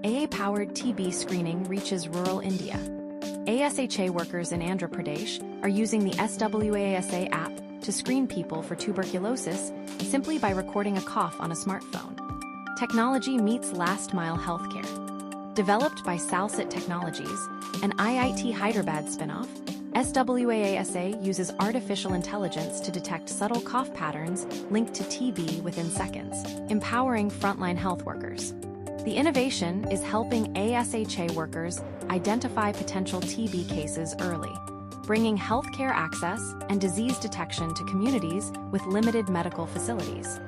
AI-powered TB screening reaches rural India. ASHA workers in Andhra Pradesh are using the SWAASA app to screen people for tuberculosis simply by recording a cough on a smartphone. Technology meets last-mile healthcare. Developed by SWAASA Technologies, an IIT Hyderabad spinoff, SWAASA uses artificial intelligence to detect subtle cough patterns linked to TB within seconds, empowering frontline health workers. The innovation is helping ASHA workers identify potential TB cases early, bringing healthcare access and disease detection to communities with limited medical facilities.